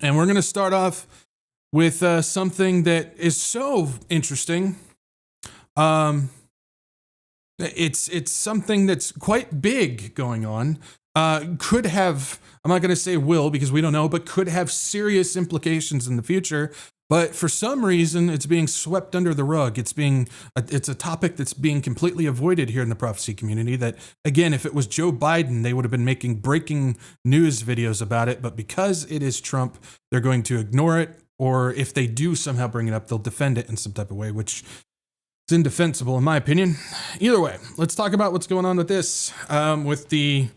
And we're going to start off with something that is so interesting. It's something that's quite big going on. Could have, I'm not going to say will because we don't know, but could have serious implications in the future. But for some reason, it's being swept under the rug. It's a topic that's being completely avoided here in the prophecy community. That, again, if it was Joe Biden, they would have been making breaking news videos about it. But because it is Trump, they're going to ignore it. Or if they do somehow bring it up, they'll defend it in some type of way, which is indefensible in my opinion. Either way, let's talk about what's going on with this, with the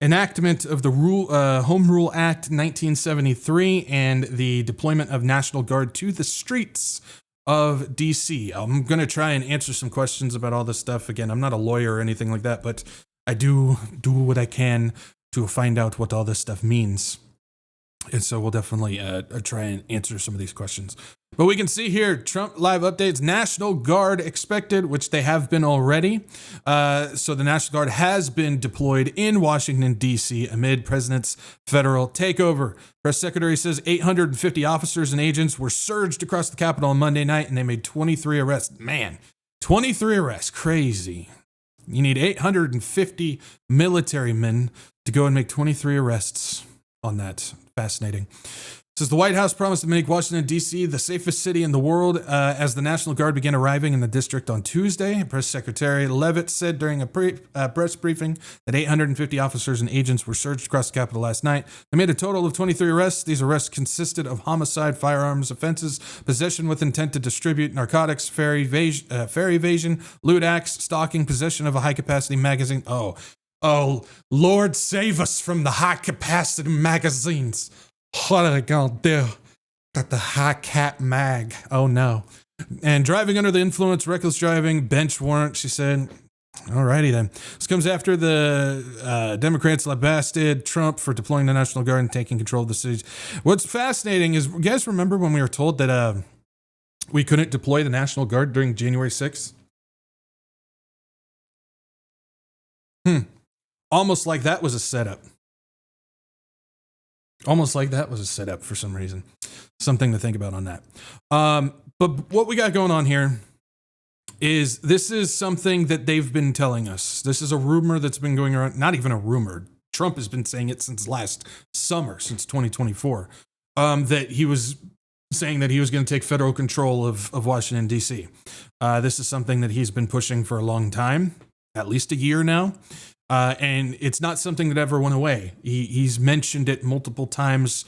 enactment of the Home Rule Act 1973 and the deployment of National Guard to the streets of DC. I'm going to try and answer some questions about all this stuff. Again, I'm not a lawyer or anything like that, but I do what I can to find out what all this stuff means. And so we'll definitely try and answer some of these questions. But we can see here, Trump live updates, National Guard expected, which they have been already. So the National Guard has been deployed in Washington, D.C. amid President's federal takeover. Press Secretary says 850 officers and agents were surged across the Capitol on Monday night, and they made 23 arrests. Man, 23 arrests, crazy. You need 850 military men to go and make 23 arrests on that. Fascinating. Says the White House promised to make Washington, D.C. the safest city in the world as the National Guard began arriving in the district on Tuesday. Press Secretary Leavitt said during a press briefing that 850 officers and agents were surged across the Capitol last night. They made a total of 23 arrests. These arrests consisted of homicide, firearms offenses, possession with intent to distribute narcotics, fare evasion, lewd acts, stalking, possession of a high-capacity magazine. Oh, Lord, save us from the high-capacity magazines. What are they going to do? Got the high-cap mag. Oh, no. And driving under the influence, reckless driving, bench warrant, she said. Alrighty then. This comes after the Democrats lambasted Trump for deploying the National Guard and taking control of the cities. What's fascinating is, you guys remember when we were told that we couldn't deploy the National Guard during January 6th? Almost like that was a setup. Almost like that was a setup for some reason. Something to think about on that. But what we got going on here is this is something that they've been telling us. This is a rumor that's been going around. Not even a rumor. Trump has been saying it since last summer, since 2024, that he was saying that he was going to take federal control of Washington, D.C. This is something that he's been pushing for a long time, at least a year now. And it's not something that ever went away. He's mentioned it multiple times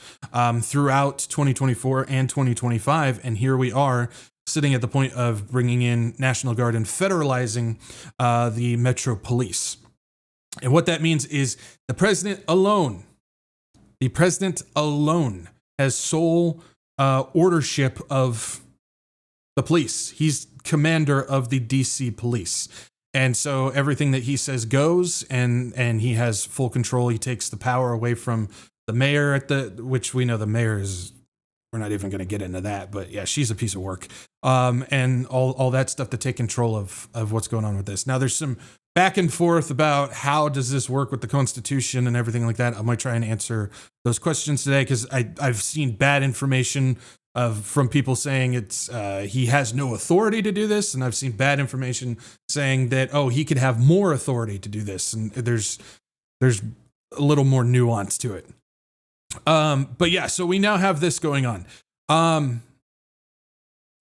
throughout 2024 and 2025. And here we are sitting at the point of bringing in National Guard and federalizing the Metro Police. And what that means is the president alone has sole ordership of the police. He's commander of the DC police. And so everything that he says goes, and he has full control. He takes the power away from the mayor which we know the mayor is, we're not even going to get into that, but yeah, she's a piece of work. And all that stuff to take control of what's going on with this. Now there's some back and forth about how does this work with the Constitution and everything like that. I might try and answer those questions today because I've seen bad information from people saying he has no authority to do this, and I've seen bad information saying that he could have more authority to do this, and there's a little more nuance to it. But yeah, so we now have this going on. I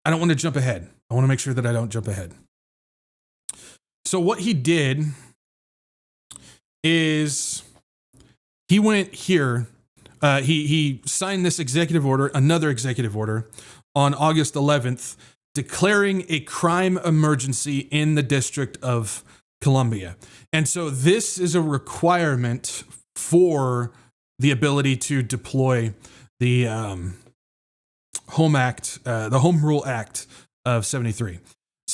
don't want to jump ahead. I want to make sure that I don't jump ahead. So what he did is he went here. He signed this another executive order on August 11th, declaring a crime emergency in the District of Columbia. And so this is a requirement for the ability to deploy the the Home Rule Act of 73. It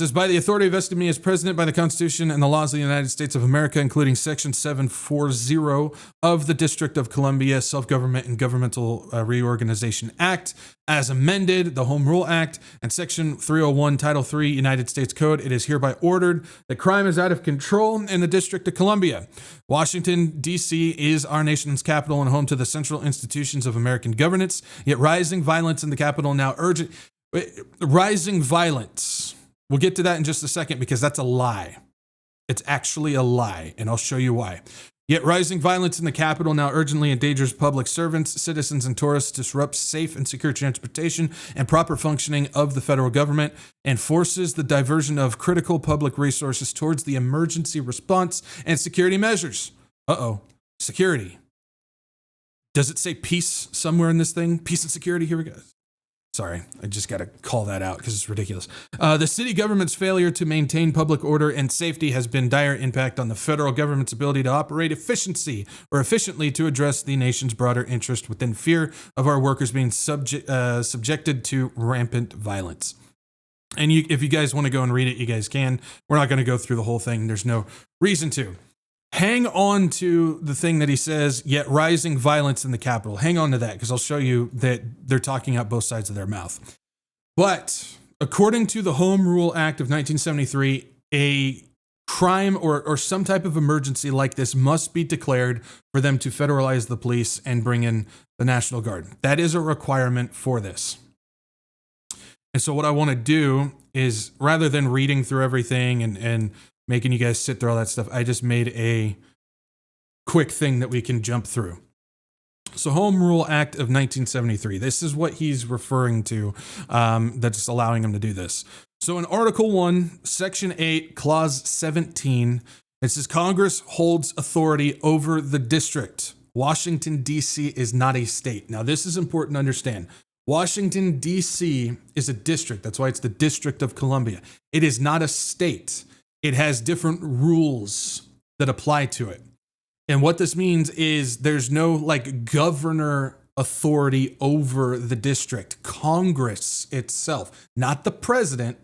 says, by the authority vested in me as president by the Constitution and the laws of the United States of America, including Section 740 of the District of Columbia Self-Government and Governmental Reorganization Act, as amended, the Home Rule Act, and Section 301, Title III, United States Code, it is hereby ordered that crime is out of control in the District of Columbia. Washington, D.C. is our nation's capital and home to the central institutions of American governance, yet rising violence in the capital now urgent. Rising violence. We'll get to that in just a second because that's a lie. It's actually a lie, and I'll show you why. Yet rising violence in the capital now urgently endangers public servants, citizens, and tourists, disrupts safe and secure transportation and proper functioning of the federal government, and forces the diversion of critical public resources towards the emergency response and security measures. Security. Does it say peace somewhere in this thing? Peace and security? Here we go. Sorry, I just got to call that out because it's ridiculous. The city government's failure to maintain public order and safety has been dire impact on the federal government's ability to operate efficiently to address the nation's broader interest within fear of our workers being subjected to rampant violence. And if you guys want to go and read it, you guys can. We're not going to go through the whole thing. There's no reason to. Hang on to the thing that he says, yet rising violence in the Capitol. Hang on to that, because I'll show you that they're talking out both sides of their mouth. But according to the Home Rule Act of 1973, a crime or some type of emergency like this must be declared for them to federalize the police and bring in the National Guard. That is a requirement for this. And so what I want to do is, rather than reading through everything and making you guys sit through all that stuff, I just made a quick thing that we can jump through. So Home Rule Act of 1973, this is what he's referring to that's allowing him to do this. So in Article 1, Section 8, Clause 17, it says Congress holds authority over the district. Washington, D.C. is not a state. Now, this is important to understand. Washington, D.C. is a district. That's why it's the District of Columbia. It is not a state. It has different rules that apply to it. And what this means is there's no governor authority over the district. Congress itself, not the president,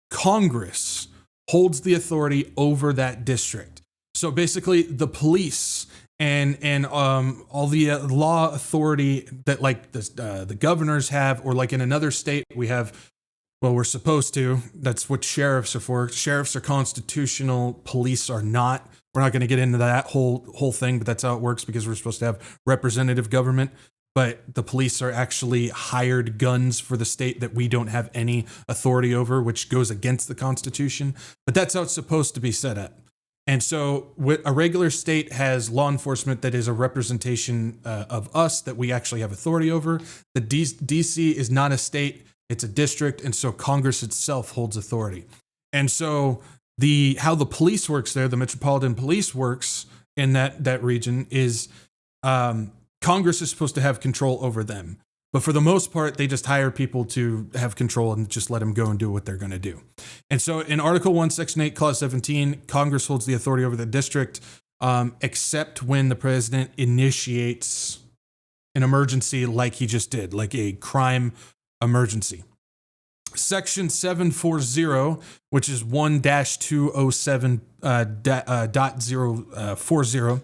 Congress holds the authority over that district. So basically the police and all the law authority that the governors have, or in another state we have. Well, we're supposed to. That's what sheriffs are for. Sheriffs are constitutional. Police are not. We're not going to get into that whole thing, but that's how it works because we're supposed to have representative government. But the police are actually hired guns for the state that we don't have any authority over, which goes against the Constitution. But that's how it's supposed to be set up. And so a regular state has law enforcement that is a representation of us that we actually have authority over. The DC is not a state. It's a district, and so Congress itself holds authority. And so how the police works there, the Metropolitan Police works in that region, is Congress is supposed to have control over them. But for the most part, they just hire people to have control and just let them go and do what they're going to do. And so in Article 1, Section 8, Clause 17, Congress holds the authority over the district, except when the president initiates an emergency like he just did, like a crime emergency. Section 740, which is 1-207.040,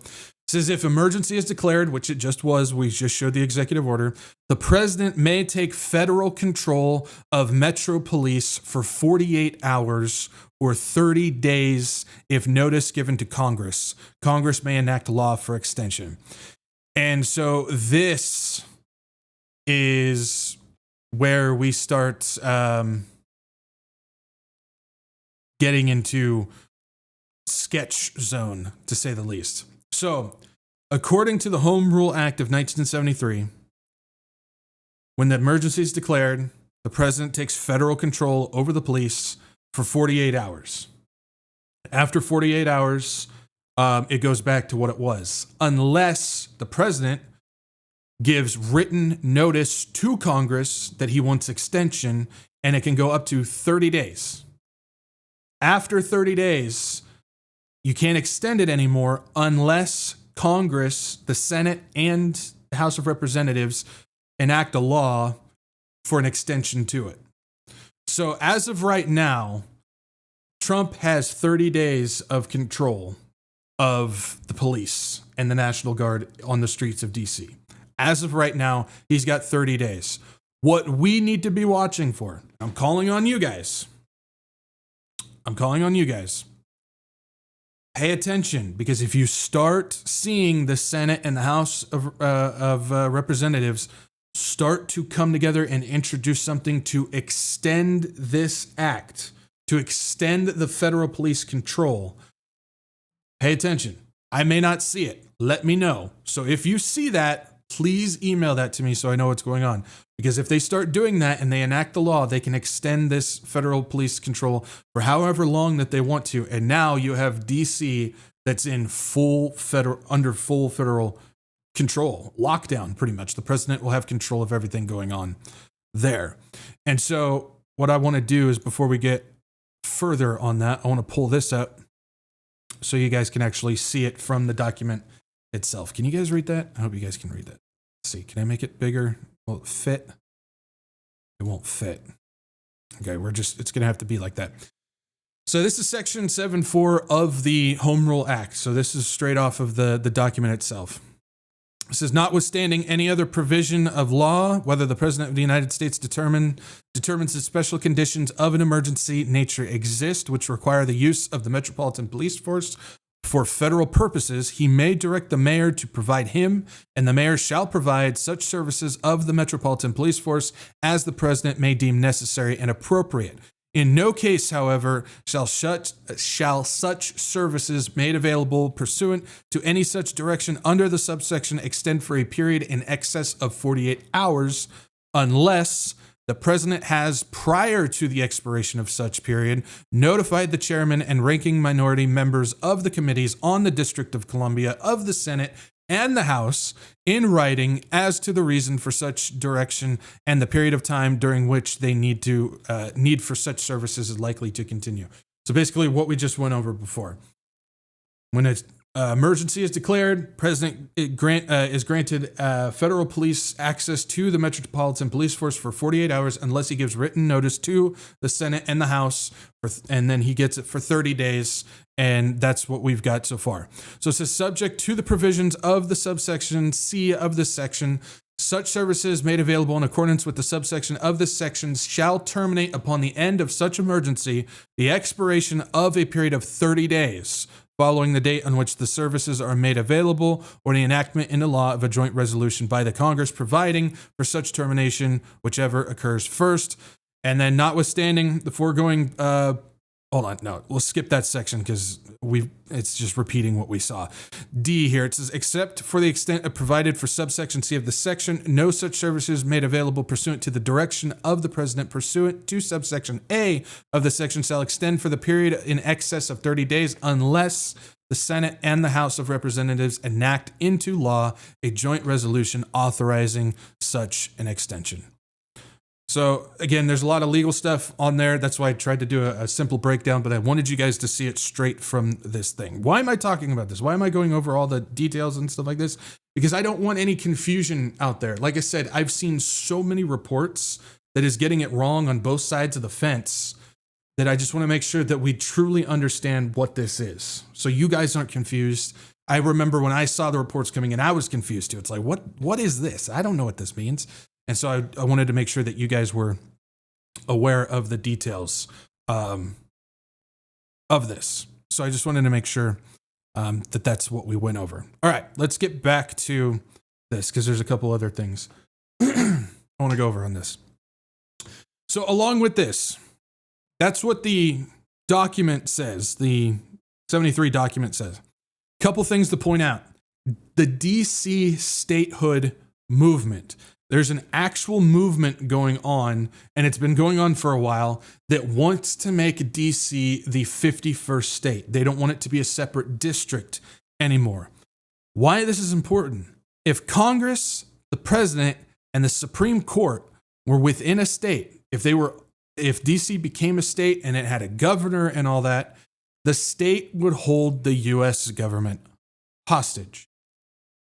says if emergency is declared, which it just was, we just showed the executive order, the president may take federal control of Metro Police for 48 hours or 30 days if notice given to Congress. Congress may enact law for extension. And so this is where we start getting into sketch zone, to say the least. So, according to the Home Rule Act of 1973, when the emergency is declared, the president takes federal control over the police for 48 hours. After 48 hours, it goes back to what it was, unless the president gives written notice to Congress that he wants extension, and it can go up to 30 days. After 30 days, you can't extend it anymore unless Congress, the Senate, and the House of Representatives enact a law for an extension to it. So as of right now, Trump has 30 days of control of the police and the National Guard on the streets of DC. As of right now, he's got 30 days. What we need to be watching for, I'm calling on you guys. Pay attention, because if you start seeing the Senate and the House of Representatives start to come together and introduce something to extend this act, to extend the federal police control, pay attention. I may not see it. Let me know. So if you see that, please email that to me so I know what's going on. Because if they start doing that and they enact the law, they can extend this federal police control for however long that they want to. And now you have DC that's in under full federal control, lockdown, pretty much. The president will have control of everything going on there. And so what I want to do is, before we get further on that, I want to pull this up so you guys can actually see it from the document itself. Can you guys read that? I hope you guys can read that. Let's see, can I make it bigger? Will it fit? It won't fit. Okay, it's going to have to be like that. So this is section 7.4 of the Home Rule Act. So this is straight off of the document itself. It says, notwithstanding any other provision of law, whether the President of the United States determines that special conditions of an emergency nature exist, which require the use of the Metropolitan Police Force for federal purposes, he may direct the mayor to provide him, and the mayor shall provide such services of the Metropolitan Police Force as the president may deem necessary and appropriate. In no case, however, shall such services made available pursuant to any such direction under the subsection extend for a period in excess of 48 hours, unless the president has, prior to the expiration of such period, notified the chairman and ranking minority members of the committees on the District of Columbia, of the Senate, and the House in writing as to the reason for such direction and the period of time during which they need for such services is likely to continue. So basically what we just went over before. When an emergency is declared, president is granted federal police access to the Metropolitan Police Force for 48 hours unless he gives written notice to the Senate and the House, and then he gets it for 30 days. And that's what we've got so far. So it says, subject to the provisions of the subsection C of this section, such services made available in accordance with the subsection of this section shall terminate upon the end of such emergency, the expiration of a period of 30 days following the date on which the services are made available, or the enactment into law of a joint resolution by the Congress providing for such termination, whichever occurs first. And then, notwithstanding the foregoing, we'll skip that section because it's just repeating what we saw. D here, it says, except for the extent provided for subsection C of the section, no such services made available pursuant to the direction of the president pursuant to subsection A of the section shall extend for the period in excess of 30 days unless the Senate and the House of Representatives enact into law a joint resolution authorizing such an extension. So again, there's a lot of legal stuff on there. That's why I tried to do a simple breakdown, but I wanted you guys to see it straight from this thing. Why am I talking about this? Why am I going over all the details and stuff like this? Because I don't want any confusion out there. Like I said, I've seen so many reports that is getting it wrong on both sides of the fence that I just want to make sure that we truly understand what this is. So you guys aren't confused. I remember when I saw the reports coming in, I was confused too. It's like, what is this? I don't know what this means. And so I wanted to make sure that you guys were aware of the details of this. So I just wanted to make sure that that's what we went over. All right, let's get back to this because there's a couple other things I want to go over on this. So along with this, that's what the document says, the 73 document says. Couple things to point out. The DC statehood movement. There's an actual movement going on, and it's been going on for a while, that wants to make DC the 51st state. They don't want it to be a separate district anymore. Why this is important? If Congress, the president, and the Supreme Court were within a state, if DC became a state and it had a governor and all that, the state would hold the U.S. government hostage.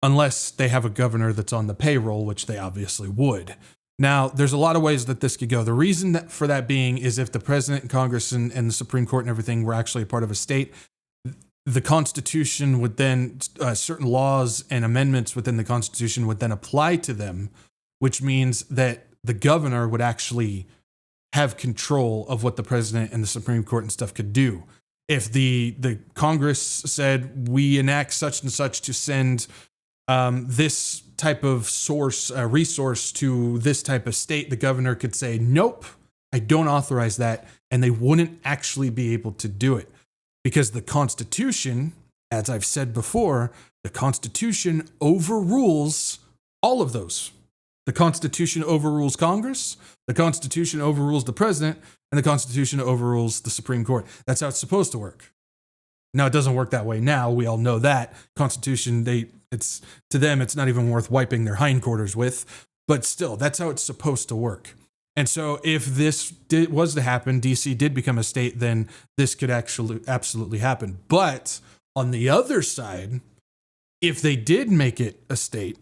Unless they have a governor that's on the payroll, which they obviously would. Now, there's a lot of ways that this could go. The reason for that being is if the president and Congress and the Supreme Court and everything were actually a part of a state, the Constitution would then, certain laws and amendments within the Constitution would then apply to them, which means that the governor would actually have control of what the president and the Supreme Court and stuff could do. If the Congress said, we enact such and such to send this type of resource to this type of state, the governor could say, nope, I don't authorize that. And they wouldn't actually be able to do it because the Constitution, as I've said before, the Constitution overrules all of those. The Constitution overrules Congress, the Constitution overrules the president, and the Constitution overrules the Supreme Court. That's how it's supposed to work. Now, it doesn't work that way now. We all know that. Constitution, it's to them, it's not even worth wiping their hindquarters with. But still, that's how it's supposed to work. And so if this was to happen, DC did become a state, then this could actually absolutely happen. But on the other side, if they did make it a state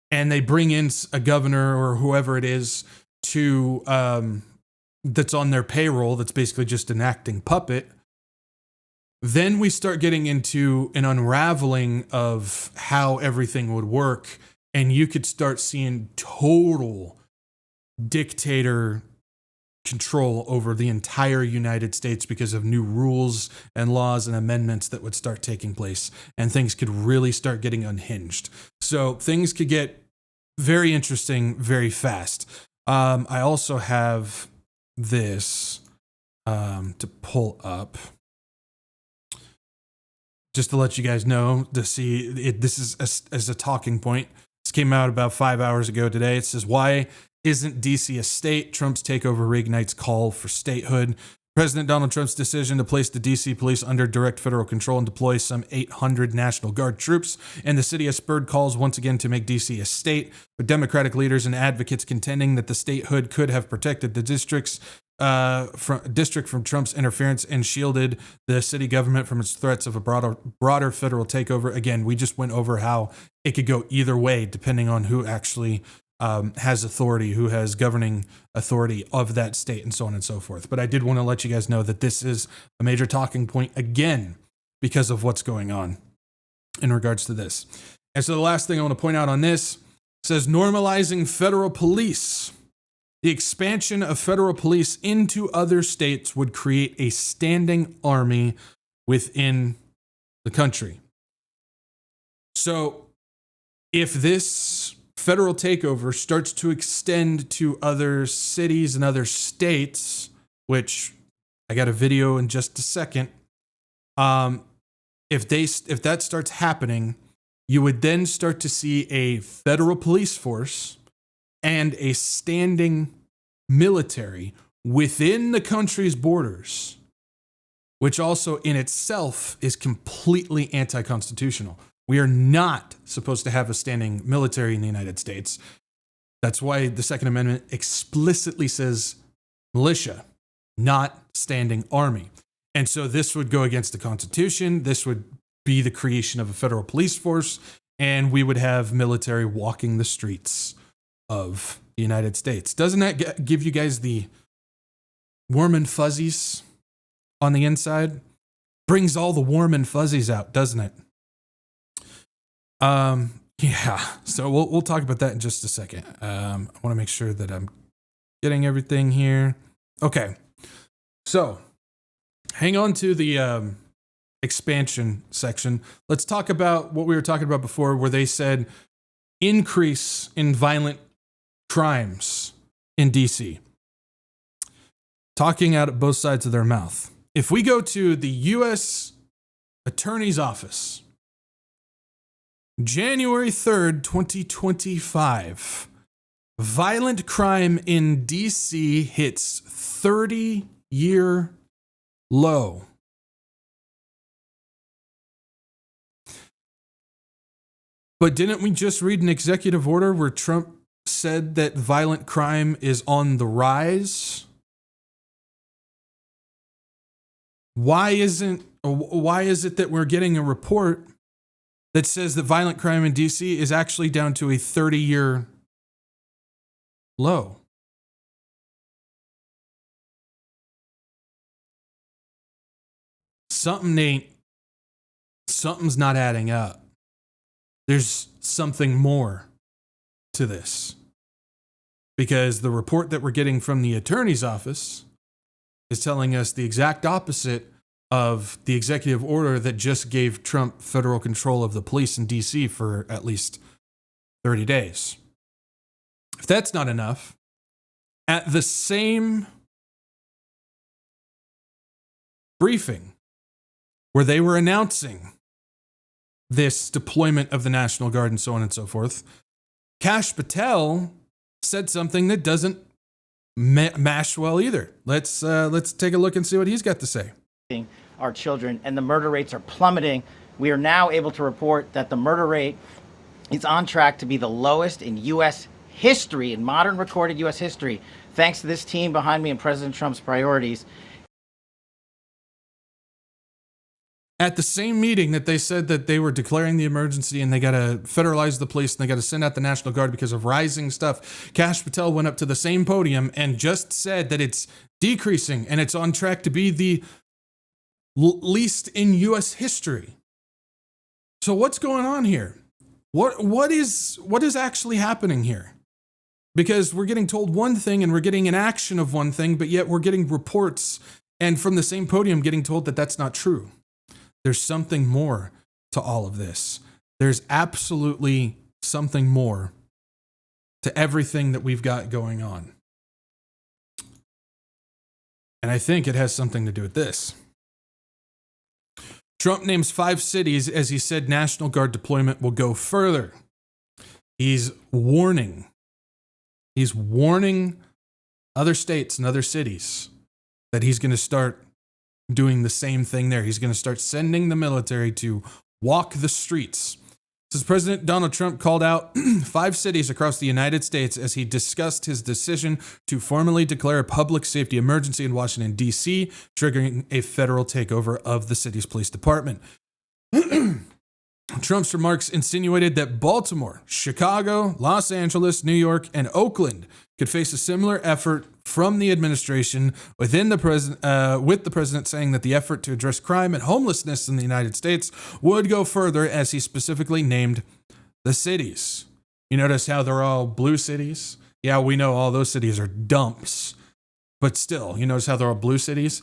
and they bring in a governor or whoever it is to that's on their payroll, that's basically just an acting puppet, then we start getting into an unraveling of how everything would work. And you could start seeing total dictator control over the entire United States because of new rules and laws and amendments that would start taking place. And things could really start getting unhinged. So things could get very interesting very fast. I also have this to pull up, just to let you guys know, to see it. This is as a talking point. This came out about 5 hours ago today. It says, why isn't DC a state? Trump's takeover reignites call for statehood. President Donald Trump's decision to place the DC police under direct federal control and deploy some 800 National Guard troops in the city has spurred calls once again to make DC a state, with Democratic leaders and advocates contending that the statehood could have protected the district from Trump's interference and shielded the city government from its threats of a broader federal takeover. Again, we just went over how it could go either way depending on who actually has authority, who has governing authority of that state, and so on and so forth. But I did want to let you guys know that this is a major talking point again because of what's going on in regards to this. And so the last thing I want to point out on this says normalizing federal police. The expansion of federal police into other states would create a standing army within the country. So if this federal takeover starts to extend to other cities and other states, which I got a video in just a second, if that starts happening, you would then start to see a federal police force and a standing military within the country's borders, which also in itself is completely anti-constitutional. We are not supposed to have a standing military in the United States. That's why the Second Amendment explicitly says militia, not standing army. And so this would go against the Constitution. This would be the creation of a federal police force, and we would have military walking the streets of the United States. Doesn't that give you guys the warm and fuzzies on the inside? Brings all the warm and fuzzies out, doesn't it? Yeah, so we'll talk about that in just a second. I want to make sure that I'm getting everything here. Okay, so hang on to the expansion section. Let's talk about what we were talking about before, where they said increase in violent crimes in DC. Talking out of both sides of their mouth. If we go to the U.S. Attorney's Office, January 3rd, 2025, violent crime in DC hits 30-year low. But didn't we just read an executive order where Trump said that violent crime is on the rise? Why is it that we're getting a report that says that violent crime in DC is actually down to a 30-year low. Something's not adding up. There's something more to this. Because the report that we're getting from the attorney's office is telling us the exact opposite of the executive order that just gave Trump federal control of the police in D.C. for at least 30 days. If that's not enough, at the same briefing where they were announcing this deployment of the National Guard and so on and so forth, Kash Patel said something that doesn't mash well either. Let's take a look and see what he's got to say. Our children, and the murder rates are plummeting. We are now able to report that the murder rate is on track to be the lowest in U.S. history, in modern recorded U.S. history, thanks to this team behind me and President Trump's priorities. At the same meeting that they said that they were declaring the emergency and they got to federalize the police and they got to send out the National Guard because of rising stuff, Kash Patel went up to the same podium and just said that it's decreasing and it's on track to be the least in U.S. history. So what's going on here? What is actually happening here? Because we're getting told one thing and we're getting an action of one thing, but yet we're getting reports and from the same podium getting told that that's not true. There's something more to all of this. There's absolutely something more to everything that we've got going on. And I think it has something to do with this. Trump names 5 cities as he said National Guard deployment will go further. He's warning other states and other cities that he's going to start doing the same thing there. He's going to start sending the military to walk the streets. This is President Donald Trump called out 5 cities across the United States as he discussed his decision to formally declare a public safety emergency in Washington, D.C., triggering a federal takeover of the city's police department. Trump's remarks insinuated that Baltimore, Chicago, Los Angeles, New York, and Oakland could face a similar effort from the administration within the president, with the president saying that the effort to address crime and homelessness in the United States would go further as he specifically named the cities. You notice how they're all blue cities? Yeah, we know all those cities are dumps, but still, you notice how they're all blue cities?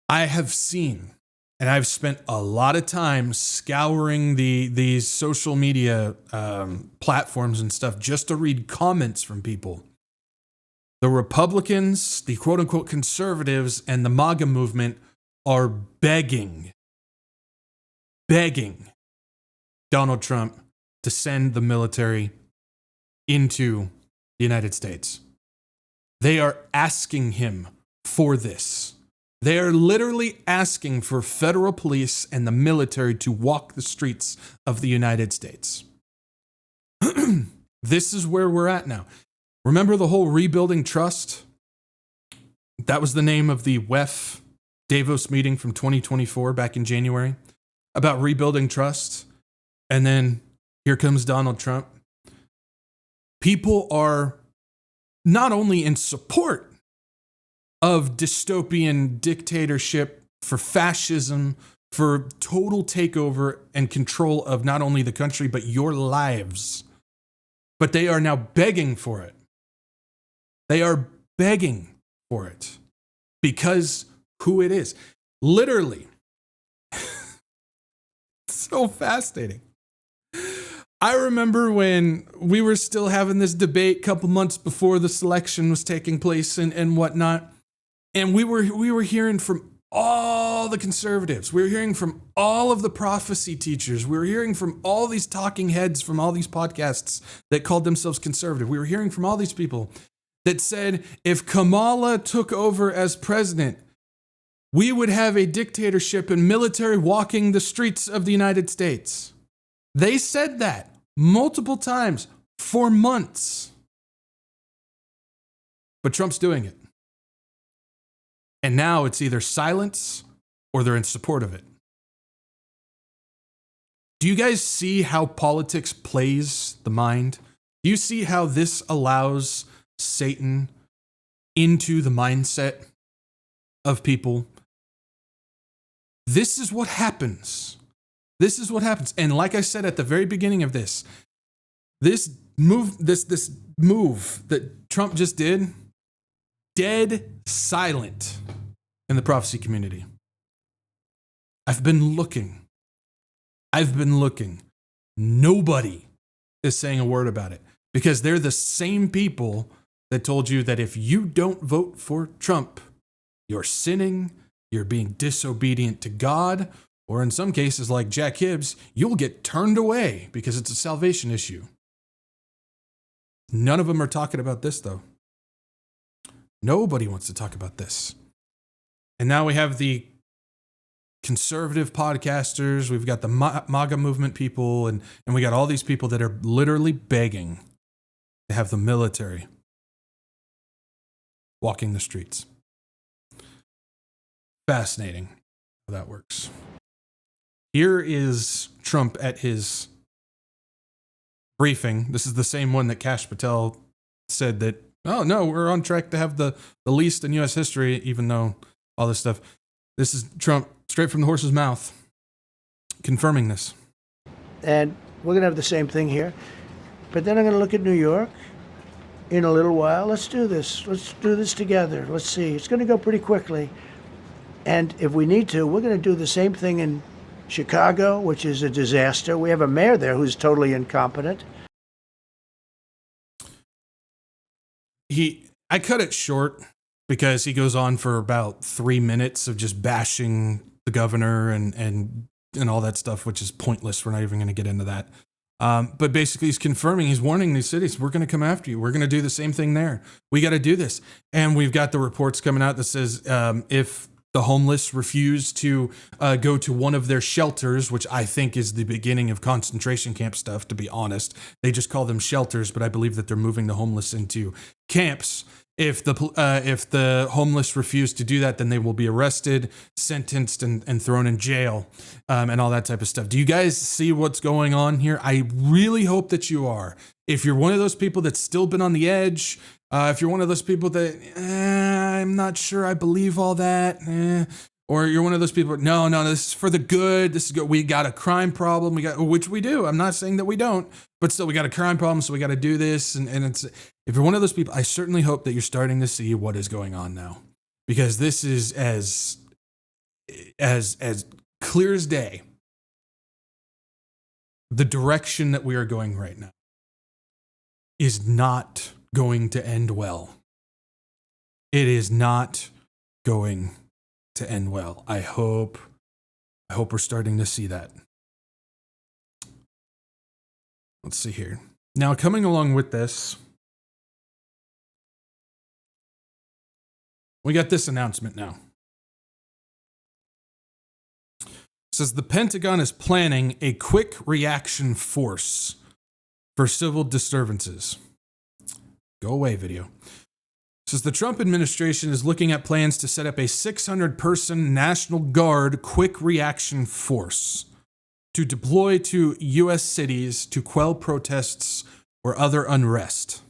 I have seen, and I've spent a lot of time scouring these social media platforms and stuff just to read comments from people. The Republicans, the quote-unquote conservatives, and the MAGA movement are begging Donald Trump to send the military into the United States. They are asking him for this. They are literally asking for federal police and the military to walk the streets of the United States. This is where we're at now. Remember the whole rebuilding trust? That was the name of the WEF Davos meeting from 2024 back in January about rebuilding trust. And then here comes Donald Trump. People are not only in support of dystopian dictatorship, for fascism, for total takeover and control of not only the country, but your lives, but they are now begging for it. They are begging for it because who it is. Literally. So fascinating. I remember when we were still having this debate a couple months before the selection was taking place and whatnot. And we were hearing from all the conservatives. We were hearing from all of the prophecy teachers. We were hearing from all these talking heads from all these podcasts that called themselves conservative. We were hearing from all these people that said if Kamala took over as president, we would have a dictatorship and military walking the streets of the United States. They said that multiple times for months. But Trump's doing it. And now it's either silence or they're in support of it. Do you guys see how politics plays the mind? Do you see how this allows Satan into the mindset of people. This is what happens. This is what happens. And like I said at the very beginning of this move that Trump just did, dead silent in the prophecy community. I've been looking. Nobody is saying a word about it because they're the same people that told you that if you don't vote for Trump, you're sinning, you're being disobedient to God, or in some cases, like Jack Hibbs, you'll get turned away because it's a salvation issue. None of them are talking about this, though. Nobody wants to talk about this. And now we have the conservative podcasters, we've got the MAGA movement people, and we got all these people that are literally begging to have the military walking the streets. Fascinating how that works. Here is Trump at his briefing. This is the same one that Kash Patel said that, oh no, we're on track to have the least in U.S. history, even though all this stuff. This is Trump straight from the horse's mouth confirming this. And we're going to have the same thing here. But then I'm going to look at New York in a little while. Let's do this. Let's do this together. Let's see. It's going to go pretty quickly. And if we need to, we're going to do the same thing in Chicago, which is a disaster. We have a mayor there who's totally incompetent. I cut it short because he goes on for about 3 minutes of just bashing the governor and all that stuff, which is pointless. We're not even going to get into that. But basically he's confirming, he's warning these cities, we're going to come after you. We're going to do the same thing there. We got to do this. And we've got the reports coming out that says if the homeless refuse to go to one of their shelters, which I think is the beginning of concentration camp stuff, to be honest. They just call them shelters, but I believe that they're moving the homeless into camps. If the homeless refuse to do that, then they will be arrested, sentenced, and thrown in jail, and all that type of stuff. Do you guys see what's going on here? I really hope that you are. If you're one of those people that's still been on the edge, if you're one of those people that, I'm not sure I believe all that, or you're one of those people, no, this is for the good, this is good. We got a crime problem, which we do. I'm not saying that we don't, but still we got a crime problem, so we got to do this. And it's, if you're one of those people, I certainly hope that you're starting to see what is going on now, because this is as clear as day. The direction that we are going right now is not going to end well. It is not going to end well. I hope we're starting to see that. Let's see here. Now, coming along with this, we got this announcement now. It says the Pentagon is planning a quick reaction force for civil disturbances. Go away, video. It says the Trump administration is looking at plans to set up a 600-person National Guard quick reaction force to deploy to U.S. cities to quell protests or other unrest.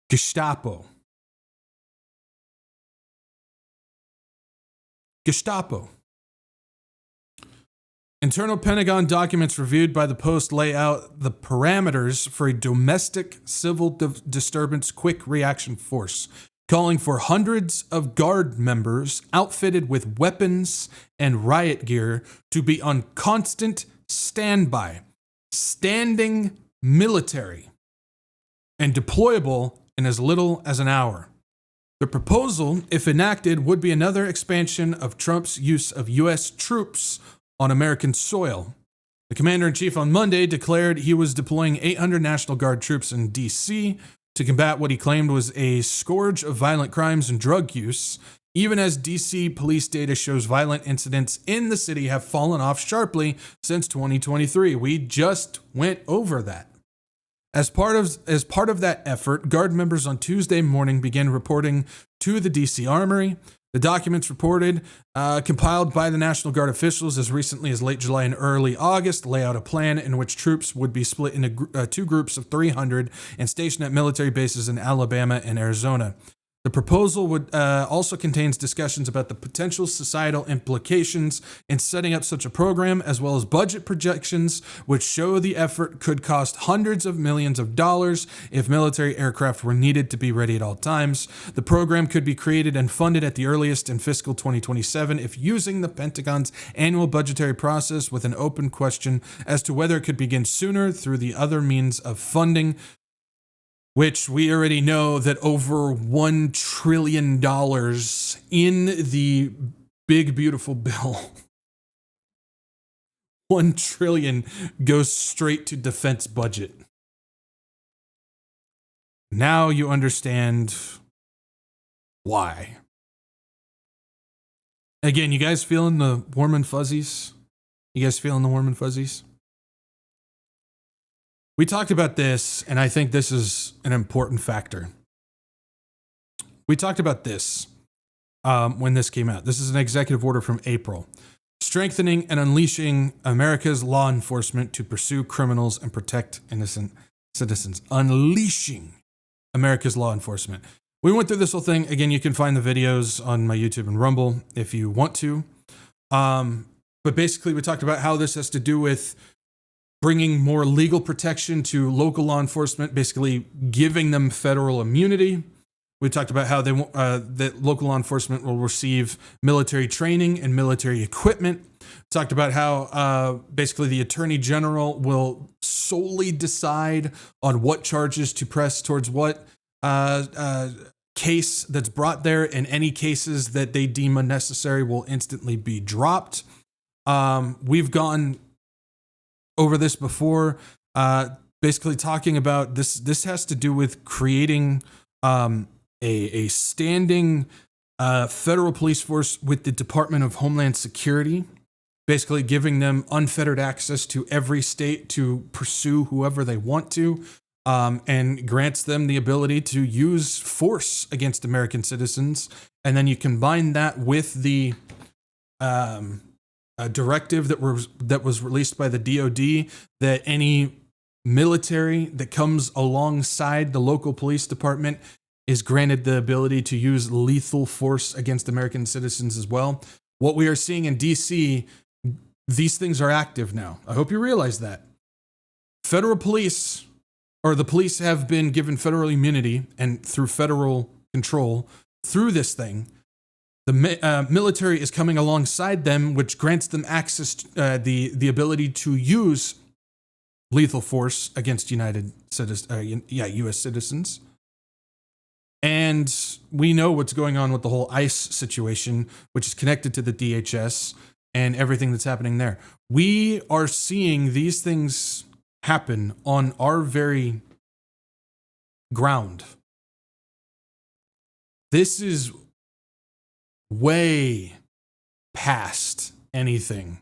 Gestapo. Internal Pentagon documents reviewed by the Post lay out the parameters for a domestic civil disturbance quick reaction force, calling for hundreds of Guard members outfitted with weapons and riot gear to be on constant standby, standing military, and deployable in as little as an hour. The proposal, if enacted, would be another expansion of Trump's use of U.S. troops on American soil. The commander-in-chief on Monday declared he was deploying 800 National Guard troops in D.C. to combat what he claimed was a scourge of violent crimes and drug use, even as D.C. police data shows violent incidents in the city have fallen off sharply since 2023. We just went over that. As part of that effort, Guard members on Tuesday morning began reporting to the D.C. Armory. The documents reported, compiled by the National Guard officials as recently as late July and early August, lay out a plan in which troops would be split into two groups of 300 and stationed at military bases in Alabama and Arizona. The proposal would also contains discussions about the potential societal implications in setting up such a program, as well as budget projections, which show the effort could cost hundreds of millions of dollars if military aircraft were needed to be ready at all times. The program could be created and funded at the earliest in fiscal 2027 if using the Pentagon's annual budgetary process, with an open question as to whether it could begin sooner through the other means of funding, which we already know that over $1 trillion in the big, beautiful bill, $1 trillion goes straight to defense budget. Now you understand why. Again, you guys feeling the warm and fuzzies? You guys feeling the warm and fuzzies? We talked about this, and I think this is an important factor. We talked about this when this came out. This is an executive order from April. Strengthening and unleashing America's law enforcement to pursue criminals and protect innocent citizens. Unleashing America's law enforcement. We went through this whole thing. Again, you can find the videos on my YouTube and Rumble if you want to. But basically, we talked about how this has to do with bringing more legal protection to local law enforcement, basically giving them federal immunity. We talked about how that local law enforcement will receive military training and military equipment. We talked about how basically the Attorney General will solely decide on what charges to press towards what case that's brought there, and any cases that they deem unnecessary will instantly be dropped. We've gone over this before, basically talking about this. This has to do with creating a standing federal police force with the Department of Homeland Security, basically giving them unfettered access to every state to pursue whoever they want to, and grants them the ability to use force against American citizens. And then you combine that with the a directive that was released by the DOD that any military that comes alongside the local police department is granted the ability to use lethal force against American citizens as well. What we are seeing in DC, these things are active now. I hope you realize that. Federal police, or the police, have been given federal immunity and through federal control through this thing. The military is coming alongside them, which grants them access to the ability to use lethal force against U.S. citizens. And we know what's going on with the whole ICE situation, which is connected to the DHS and everything that's happening there. We are seeing these things happen on our very ground. This is way past anything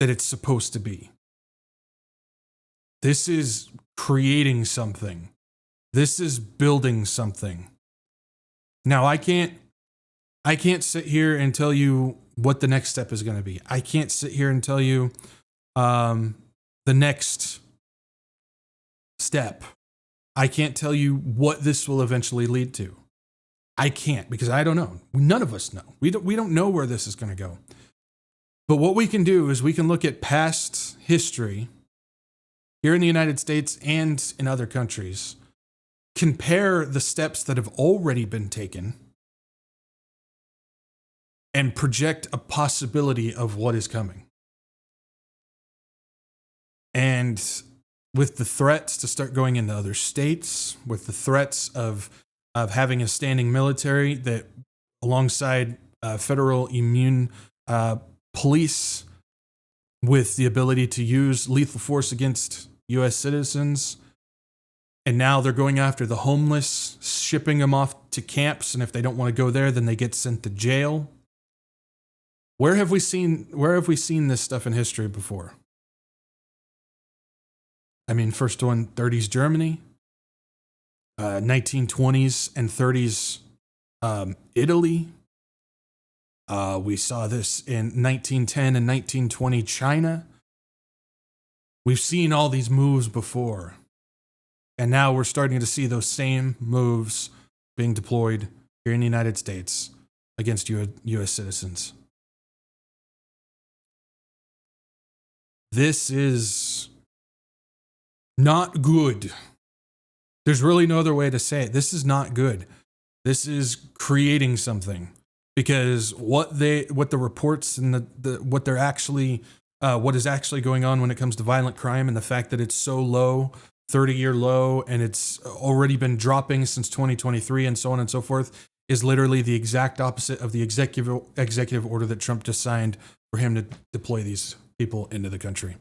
that it's supposed to be. This is creating something. This is building something. Now, I can't sit here and tell you what the next step is going to be. I can't sit here and tell you the next step. I can't tell you what this will eventually lead to. I can't, because I don't know. None of us know. We don't know where this is going to go. But what we can do is we can look at past history here in the United States and in other countries, compare the steps that have already been taken, and project a possibility of what is coming. And with the threats to start going into other states, with the threats of having a standing military that alongside federal immune police with the ability to use lethal force against U.S. citizens. And now they're going after the homeless, shipping them off to camps. And if they don't want to go there, then they get sent to jail. Where have we seen this stuff in history before? I mean, first one, 30s Germany, 1920s and 30s Italy. We saw this in 1910 and 1920 China. We've seen all these moves before. And now we're starting to see those same moves being deployed here in the United States against U.S. citizens. This is not good. There's really no other way to say it. This is not good. This is creating something, because what the reports and what is actually going on when it comes to violent crime, and the fact that it's so low, 30-year low, and it's already been dropping since 2023 and so on and so forth, is literally the exact opposite of the executive order that Trump just signed for him to deploy these people into the country.